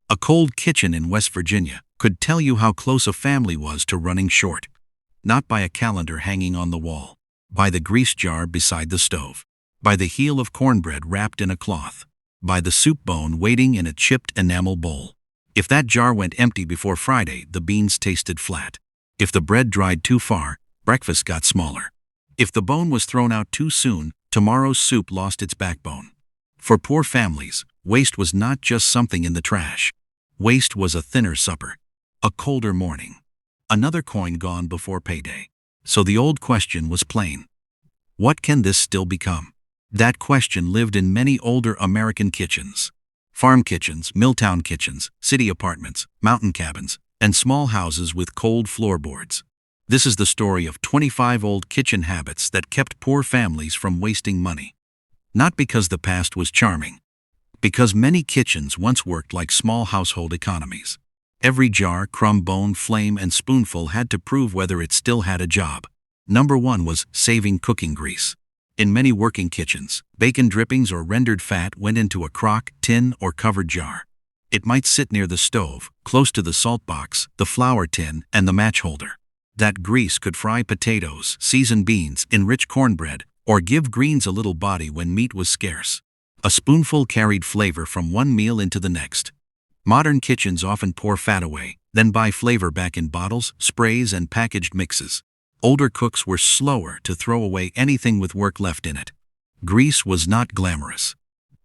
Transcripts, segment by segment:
A cold kitchen in West Virginia could tell you how close a family was to running short. Not by a calendar hanging on the wall, by the grease jar beside the stove, by the heel of cornbread wrapped in a cloth, by the soup bone waiting in a chipped enamel bowl. If that jar went empty before Friday, the beans tasted flat. If the bread dried too far, breakfast got smaller. If the bone was thrown out too soon, tomorrow's soup lost its backbone. For poor families, waste was not just something in the trash. Waste was a thinner supper, a colder morning, another coin gone before payday. So the old question was plain. What can this still become? That question lived in many older American kitchens. Farm kitchens, milltown kitchens, city apartments, mountain cabins, and small houses with cold floorboards. This is the story of 25 old kitchen habits that kept poor families from wasting money. Not because the past was charming, because many kitchens once worked like small household economies. Every jar, crumb, bone, flame, and spoonful had to prove whether it still had a job. Number 1 was saving cooking grease. In many working kitchens, bacon drippings or rendered fat went into a crock, tin, or covered jar. It might sit near the stove, close to the salt box, the flour tin, and the match holder. That grease could fry potatoes, season beans, enrich cornbread, or give greens a little body when meat was scarce. A spoonful carried flavor from one meal into the next. Modern kitchens often pour fat away, then buy flavor back in bottles, sprays, and packaged mixes. Older cooks were slower to throw away anything with work left in it. Grease was not glamorous.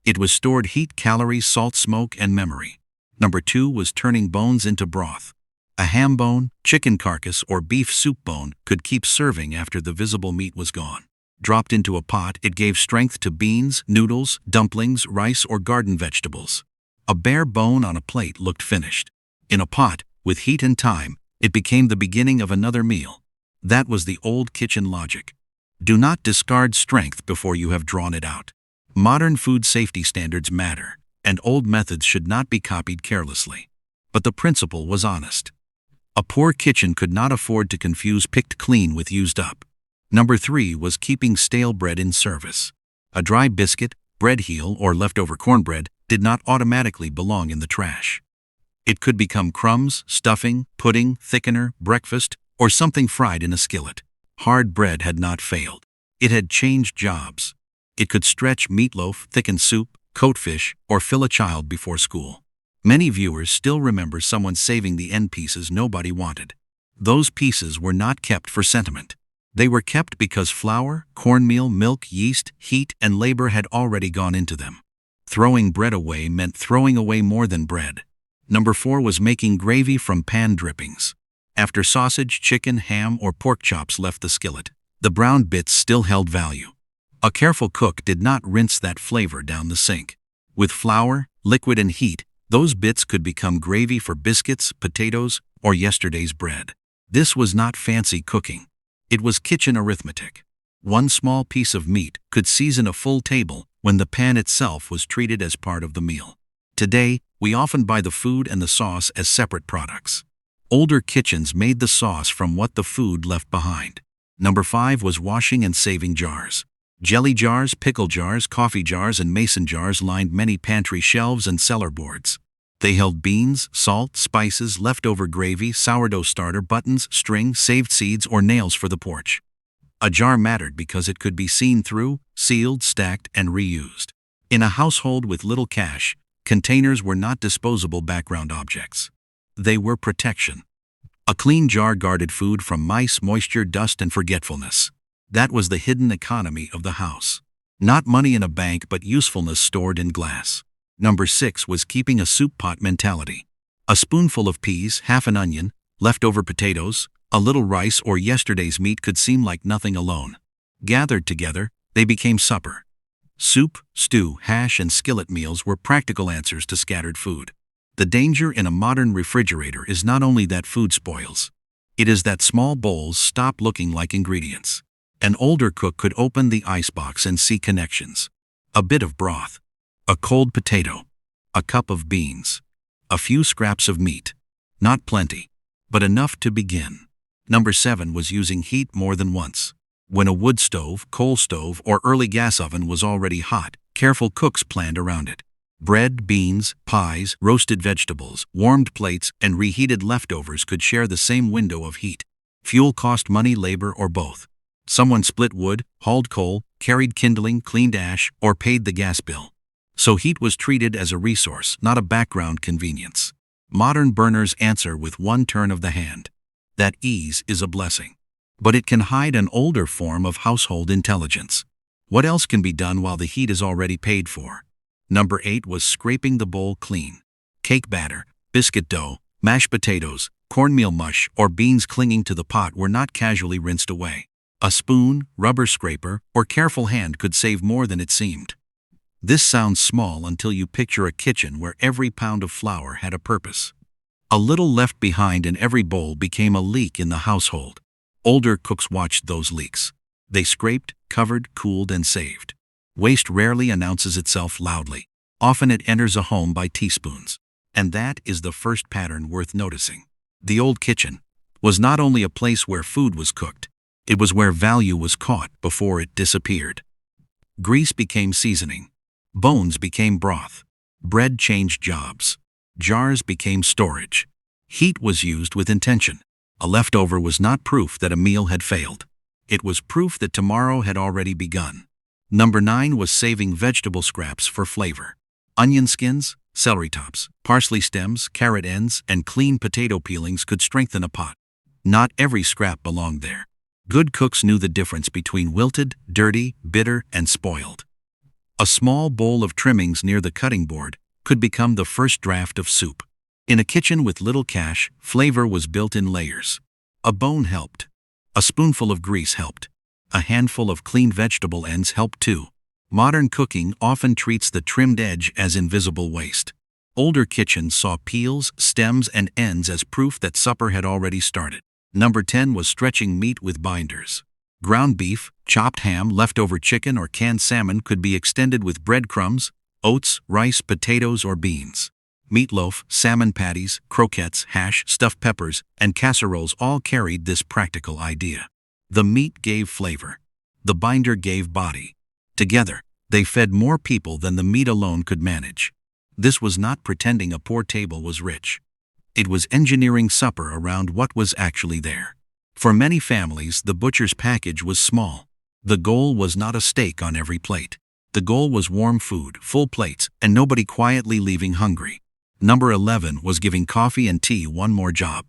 It was stored heat, calories, salt, smoke, and memory. Number 2 was turning bones into broth. A ham bone, chicken carcass, or beef soup bone could keep serving after the visible meat was gone. Dropped into a pot, it gave strength to beans, noodles, dumplings, rice, or garden vegetables. A bare bone on a plate looked finished. In a pot, with heat and time, it became the beginning of another meal. That was the old kitchen logic. Do not discard strength before you have drawn it out. Modern food safety standards matter, and old methods should not be copied carelessly. But the principle was honest. A poor kitchen could not afford to confuse picked clean with used up. Number 3 was keeping stale bread in service. A dry biscuit, bread heel, or leftover cornbread did not automatically belong in the trash. It could become crumbs, stuffing, pudding, thickener, breakfast, or something fried in a skillet. Hard bread had not failed. It had changed jobs. It could stretch meatloaf, thicken soup, coat fish, or fill a child before school. Many viewers still remember someone saving the end pieces nobody wanted. Those pieces were not kept for sentiment. They were kept because flour, cornmeal, milk, yeast, heat, and labor had already gone into them. Throwing bread away meant throwing away more than bread. Number 4 was making gravy from pan drippings. After sausage, chicken, ham, or pork chops left the skillet, the brown bits still held value. A careful cook did not rinse that flavor down the sink. With flour, liquid, and heat, those bits could become gravy for biscuits, potatoes, or yesterday's bread. This was not fancy cooking. It was kitchen arithmetic. One small piece of meat could season a full table when the pan itself was treated as part of the meal. Today, we often buy the food and the sauce as separate products. Older kitchens made the sauce from what the food left behind. Number 5 was washing and saving jars. Jelly jars, pickle jars, coffee jars, and mason jars lined many pantry shelves and cellar boards. They held beans, salt, spices, leftover gravy, sourdough starter, buttons, string, saved seeds, or nails for the porch. A jar mattered because it could be seen through, sealed, stacked, and reused. In a household with little cash, containers were not disposable background objects. They were protection. A clean jar guarded food from mice, moisture, dust, and forgetfulness. That was the hidden economy of the house. Not money in a bank, but usefulness stored in glass. Number 6 was keeping a soup pot mentality. A spoonful of peas, half an onion, leftover potatoes, a little rice, or yesterday's meat could seem like nothing alone. Gathered together, they became supper. Soup, stew, hash, and skillet meals were practical answers to scattered food. The danger in a modern refrigerator is not only that food spoils. It is that small bowls stop looking like ingredients. An older cook could open the icebox and see connections. A bit of broth, a cold potato, a cup of beans, a few scraps of meat. Not plenty, but enough to begin. Number 7 was using heat more than once. When a wood stove, coal stove, or early gas oven was already hot, careful cooks planned around it. Bread, beans, pies, roasted vegetables, warmed plates, and reheated leftovers could share the same window of heat. Fuel cost money, labor, or both. Someone split wood, hauled coal, carried kindling, cleaned ash, or paid the gas bill. So heat was treated as a resource, not a background convenience. Modern burners answer with one turn of the hand. That ease is a blessing. But it can hide an older form of household intelligence. What else can be done while the heat is already paid for? Number 8 was scraping the bowl clean. Cake batter, biscuit dough, mashed potatoes, cornmeal mush, or beans clinging to the pot were not casually rinsed away. A spoon, rubber scraper, or careful hand could save more than it seemed. This sounds small until you picture a kitchen where every pound of flour had a purpose. A little left behind in every bowl became a leak in the household. Older cooks watched those leaks. They scraped, covered, cooled, and saved. Waste rarely announces itself loudly. Often it enters a home by teaspoons. And that is the first pattern worth noticing. The old kitchen was not only a place where food was cooked, it was where value was caught before it disappeared. Grease became seasoning. Bones became broth. Bread changed jobs. Jars became storage. Heat was used with intention. A leftover was not proof that a meal had failed. It was proof that tomorrow had already begun. Number 9 was saving vegetable scraps for flavor. Onion skins, celery tops, parsley stems, carrot ends, and clean potato peelings could strengthen a pot. Not every scrap belonged there. Good cooks knew the difference between wilted, dirty, bitter, and spoiled. A small bowl of trimmings near the cutting board could become the first draft of soup. In a kitchen with little cash, flavor was built in layers. A bone helped. A spoonful of grease helped. A handful of clean vegetable ends helped too. Modern cooking often treats the trimmed edge as invisible waste. Older kitchens saw peels, stems, and ends as proof that supper had already started. Number 10 was stretching meat with binders. Ground beef, chopped ham, leftover chicken, or canned salmon could be extended with breadcrumbs, oats, rice, potatoes, or beans. Meatloaf, salmon patties, croquettes, hash, stuffed peppers, and casseroles all carried this practical idea. The meat gave flavor. The binder gave body. Together, they fed more people than the meat alone could manage. This was not pretending a poor table was rich. It was engineering supper around what was actually there. For many families, the butcher's package was small. The goal was not a steak on every plate. The goal was warm food, full plates, and nobody quietly leaving hungry. Number 11 was giving coffee and tea one more job.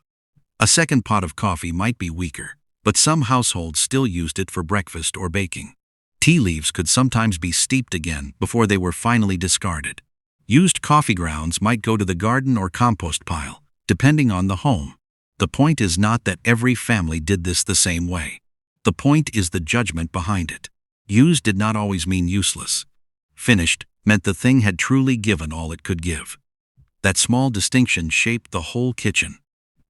A second pot of coffee might be weaker, but some households still used it for breakfast or baking. Tea leaves could sometimes be steeped again before they were finally discarded. Used coffee grounds might go to the garden or compost pile, depending on the home. The point is not that every family did this the same way. The point is the judgment behind it. Used did not always mean useless. Finished meant the thing had truly given all it could give. That small distinction shaped the whole kitchen.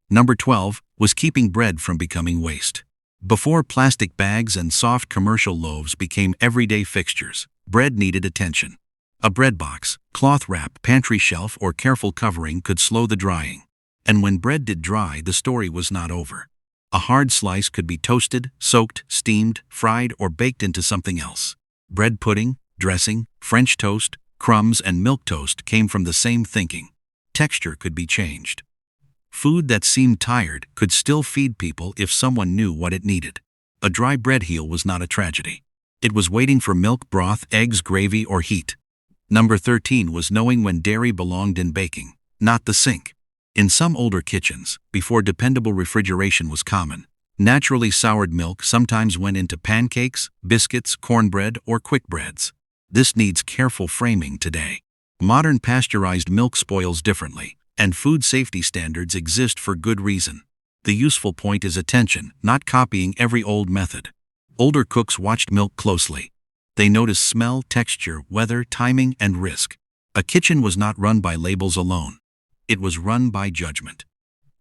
Number 12 was keeping bread from becoming waste. Before plastic bags and soft commercial loaves became everyday fixtures, bread needed attention. A bread box, cloth wrap, pantry shelf, or careful covering could slow the drying. And when bread did dry, the story was not over. A hard slice could be toasted, soaked, steamed, fried, or baked into something else. Bread pudding, dressing, French toast, crumbs, and milk toast came from the same thinking. Texture could be changed. Food that seemed tired could still feed people if someone knew what it needed. A dry bread heel was not a tragedy. It was waiting for milk, broth, eggs, gravy, or heat. Number 13 was knowing when dairy belonged in baking, not the sink. In some older kitchens, before dependable refrigeration was common, naturally soured milk sometimes went into pancakes, biscuits, cornbread, or quick breads. This needs careful framing today. Modern pasteurized milk spoils differently, and food safety standards exist for good reason. The useful point is attention, not copying every old method. Older cooks watched milk closely. They noticed smell, texture, weather, timing, and risk. A kitchen was not run by labels alone. It was run by judgment.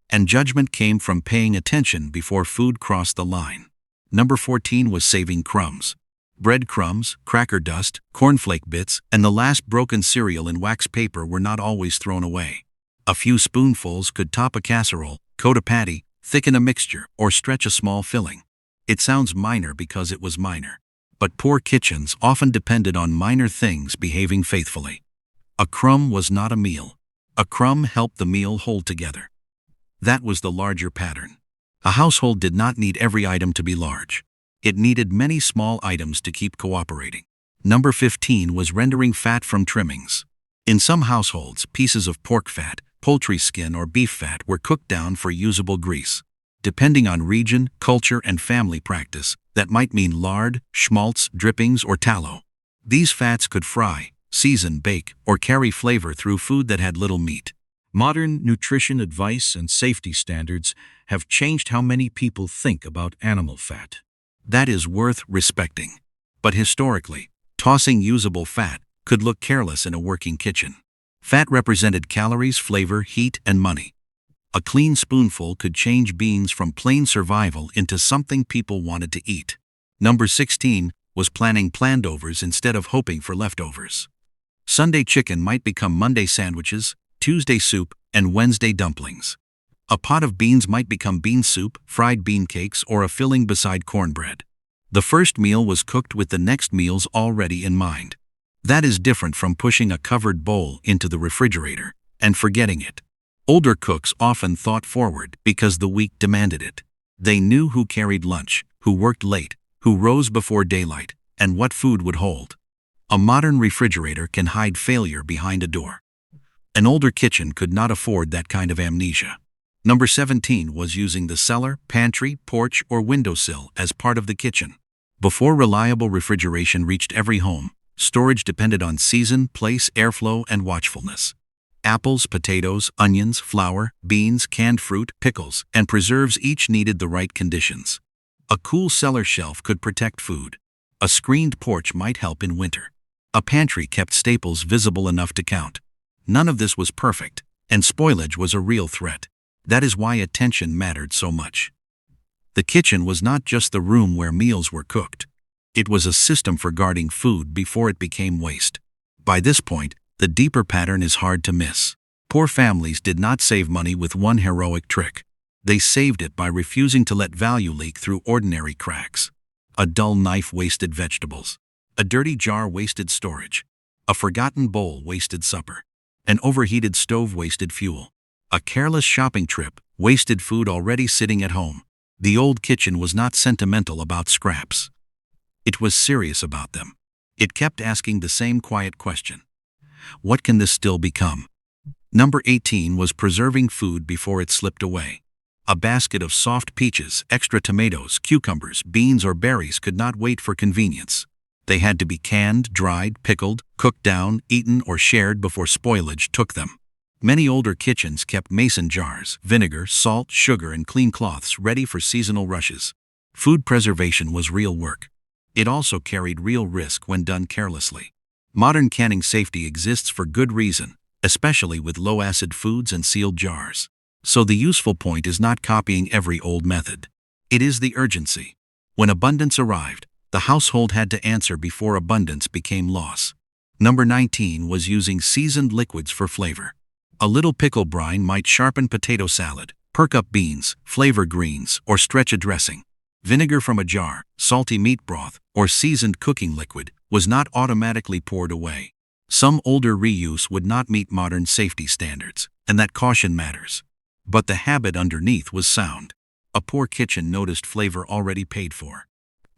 And judgment came from paying attention before food crossed the line. Number 14 was saving crumbs. Bread crumbs, cracker dust, cornflake bits, and the last broken cereal in wax paper were not always thrown away. A few spoonfuls could top a casserole, coat a patty, thicken a mixture, or stretch a small filling. It sounds minor because it was minor. But poor kitchens often depended on minor things behaving faithfully. A crumb was not a meal. A crumb helped the meal hold together. That was the larger pattern. A household did not need every item to be large. It needed many small items to keep cooperating. Number 15 was rendering fat from trimmings. In some households, pieces of pork fat, poultry skin, or beef fat were cooked down for usable grease. Depending on region, culture, and family practice, that might mean lard, schmaltz, drippings, or tallow. These fats could fry, season, bake, or carry flavor through food that had little meat. Modern nutrition advice and safety standards have changed how many people think about animal fat. That is worth respecting. But historically, tossing usable fat could look careless in a working kitchen. Fat represented calories, flavor, heat, and money. A clean spoonful could change beans from plain survival into something people wanted to eat. Number 16 was planning plandovers instead of hoping for leftovers. Sunday chicken might become Monday sandwiches, Tuesday soup, and Wednesday dumplings. A pot of beans might become bean soup, fried bean cakes, or a filling beside cornbread. The first meal was cooked with the next meals already in mind. That is different from pushing a covered bowl into the refrigerator and forgetting it. Older cooks often thought forward because the week demanded it. They knew who carried lunch, who worked late, who rose before daylight, and what food would hold. A modern refrigerator can hide failure behind a door. An older kitchen could not afford that kind of amnesia. Number 17 was using the cellar, pantry, porch, or windowsill as part of the kitchen. Before reliable refrigeration reached every home, storage depended on season, place, airflow, and watchfulness. Apples, potatoes, onions, flour, beans, canned fruit, pickles, and preserves each needed the right conditions. A cool cellar shelf could protect food. A screened porch might help in winter. A pantry kept staples visible enough to count. None of this was perfect, and spoilage was a real threat. That is why attention mattered so much. The kitchen was not just the room where meals were cooked. It was a system for guarding food before it became waste. By this point, the deeper pattern is hard to miss. Poor families did not save money with one heroic trick. They saved it by refusing to let value leak through ordinary cracks. A dull knife wasted vegetables. A dirty jar wasted storage. A forgotten bowl wasted supper. An overheated stove wasted fuel. A careless shopping trip wasted food already sitting at home. The old kitchen was not sentimental about scraps. It was serious about them. It kept asking the same quiet question. What can this still become? Number 18 was preserving food before it slipped away. A basket of soft peaches, extra tomatoes, cucumbers, beans, or berries could not wait for convenience. They had to be canned, dried, pickled, cooked down, eaten, or shared before spoilage took them. Many older kitchens kept mason jars, vinegar, salt, sugar, and clean cloths ready for seasonal rushes. Food preservation was real work. It also carried real risk when done carelessly. Modern canning safety exists for good reason, especially with low-acid foods and sealed jars. So the useful point is not copying every old method. It is the urgency. When abundance arrived, the household had to answer before abundance became loss. Number 19 was using seasoned liquids for flavor. A little pickle brine might sharpen potato salad, perk up beans, flavor greens, or stretch a dressing. Vinegar from a jar, salty meat broth, or seasoned cooking liquid was not automatically poured away. Some older reuse would not meet modern safety standards, and that caution matters. But the habit underneath was sound. A poor kitchen noticed flavor already paid for.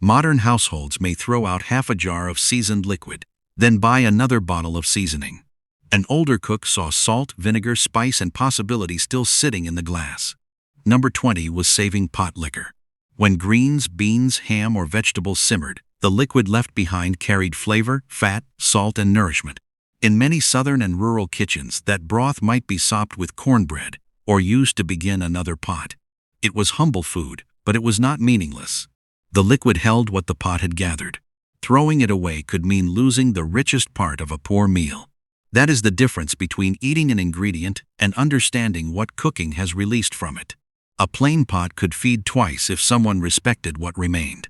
Modern households may throw out half a jar of seasoned liquid, then buy another bottle of seasoning. An older cook saw salt, vinegar, spice, and possibility still sitting in the glass. Number 20 was saving pot liquor. When greens, beans, ham, or vegetables simmered, the liquid left behind carried flavor, fat, salt, and nourishment. In many southern and rural kitchens, that broth might be sopped with cornbread or used to begin another pot. It was humble food, but it was not meaningless. The liquid held what the pot had gathered. Throwing it away could mean losing the richest part of a poor meal. That is the difference between eating an ingredient and understanding what cooking has released from it. A plain pot could feed twice if someone respected what remained.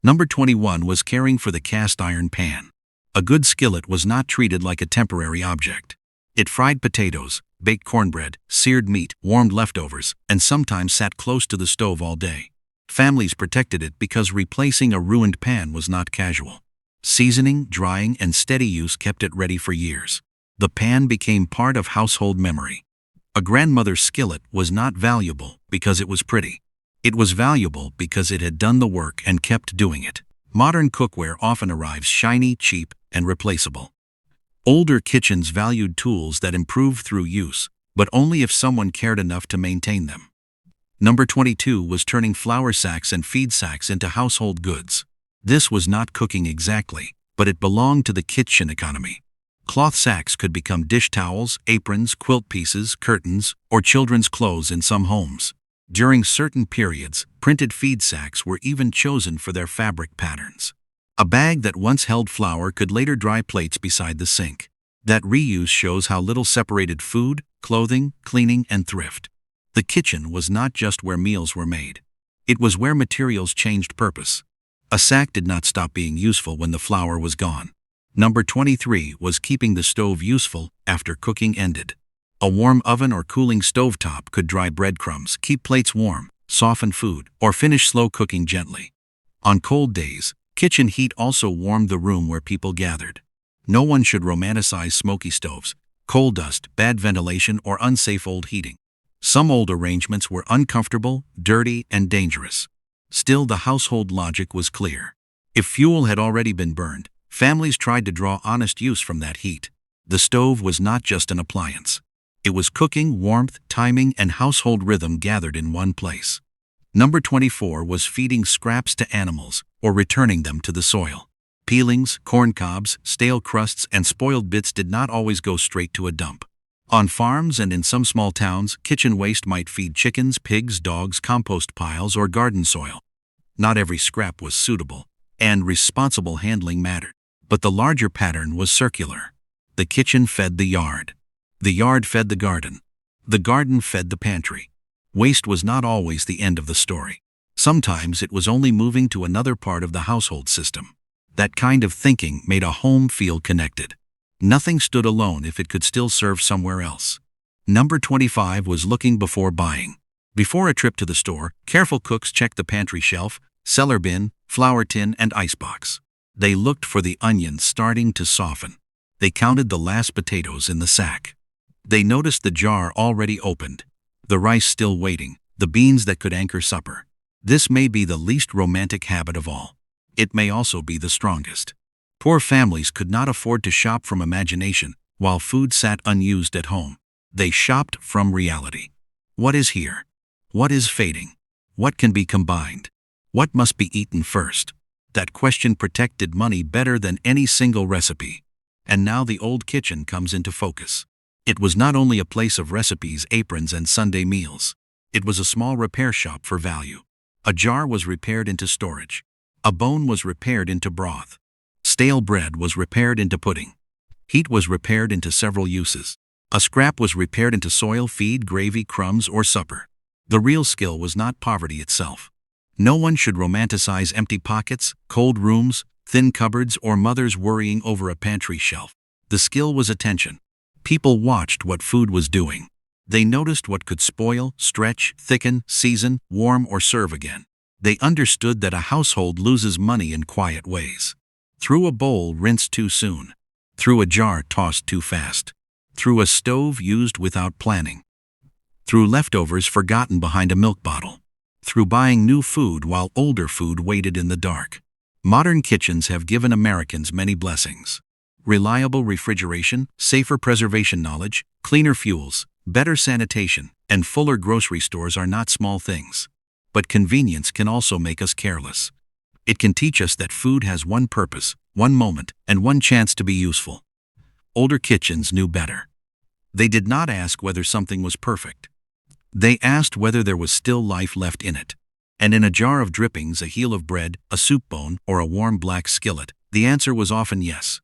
Number 21 was caring for the cast iron pan. A good skillet was not treated like a temporary object. It fried potatoes, baked cornbread, seared meat, warmed leftovers, and sometimes sat close to the stove all day. Families protected it because replacing a ruined pan was not casual. Seasoning, drying, and steady use kept it ready for years. The pan became part of household memory. A grandmother's skillet was not valuable because it was pretty. It was valuable because it had done the work and kept doing it. Modern cookware often arrives shiny, cheap, and replaceable. Older kitchens valued tools that improved through use, but only if someone cared enough to maintain them. Number 22 was turning flour sacks and feed sacks into household goods. This was not cooking exactly, but it belonged to the kitchen economy. Cloth sacks could become dish towels, aprons, quilt pieces, curtains, or children's clothes in some homes. During certain periods, printed feed sacks were even chosen for their fabric patterns. A bag that once held flour could later dry plates beside the sink. That reuse shows how little separated food, clothing, cleaning, and thrift. The kitchen was not just where meals were made. It was where materials changed purpose. A sack did not stop being useful when the flour was gone. Number 23 was keeping the stove useful after cooking ended. A warm oven or cooling stovetop could dry breadcrumbs, keep plates warm, soften food, or finish slow cooking gently. On cold days, kitchen heat also warmed the room where people gathered. No one should romanticize smoky stoves, coal dust, bad ventilation, or unsafe old heating. Some old arrangements were uncomfortable, dirty, and dangerous. Still, the household logic was clear. If fuel had already been burned, families tried to draw honest use from that heat. The stove was not just an appliance. It was cooking, warmth, timing, and household rhythm gathered in one place. Number 24 was feeding scraps to animals or returning them to the soil. Peelings, corn cobs, stale crusts, and spoiled bits did not always go straight to a dump. On farms and in some small towns, kitchen waste might feed chickens, pigs, dogs, compost piles, or garden soil. Not every scrap was suitable, and responsible handling mattered. But the larger pattern was circular. The kitchen fed the yard. The yard fed the garden. The garden fed the pantry. Waste was not always the end of the story. Sometimes it was only moving to another part of the household system. That kind of thinking made a home feel connected. Nothing stood alone if it could still serve somewhere else. Number 25 was looking before buying. Before a trip to the store, careful cooks checked the pantry shelf, cellar bin, flour tin, and icebox. They looked for the onions starting to soften. They counted the last potatoes in the sack. They noticed the jar already opened, the rice still waiting, the beans that could anchor supper. This may be the least romantic habit of all. It may also be the strongest. Poor families could not afford to shop from imagination while food sat unused at home. They shopped from reality. What is here? What is fading? What can be combined? What must be eaten first? That question protected money better than any single recipe. And now the old kitchen comes into focus. It was not only a place of recipes, aprons, and Sunday meals. It was a small repair shop for value. A jar was repaired into storage. A bone was repaired into broth. Stale bread was repaired into pudding. Heat was repaired into several uses. A scrap was repaired into soil, feed, gravy, crumbs, or supper. The real skill was not poverty itself. No one should romanticize empty pockets, cold rooms, thin cupboards, or mothers worrying over a pantry shelf. The skill was attention. People watched what food was doing. They noticed what could spoil, stretch, thicken, season, warm, or serve again. They understood that a household loses money in quiet ways. Through a bowl rinsed too soon. Through a jar tossed too fast. Through a stove used without planning. Through leftovers forgotten behind a milk bottle. Through buying new food while older food waited in the dark. Modern kitchens have given Americans many blessings. Reliable refrigeration, safer preservation knowledge, cleaner fuels, better sanitation, and fuller grocery stores are not small things. But convenience can also make us careless. It can teach us that food has one purpose, one moment, and one chance to be useful. Older kitchens knew better. They did not ask whether something was perfect. They asked whether there was still life left in it. And in a jar of drippings, a heel of bread, a soup bone, or a warm black skillet, the answer was often yes.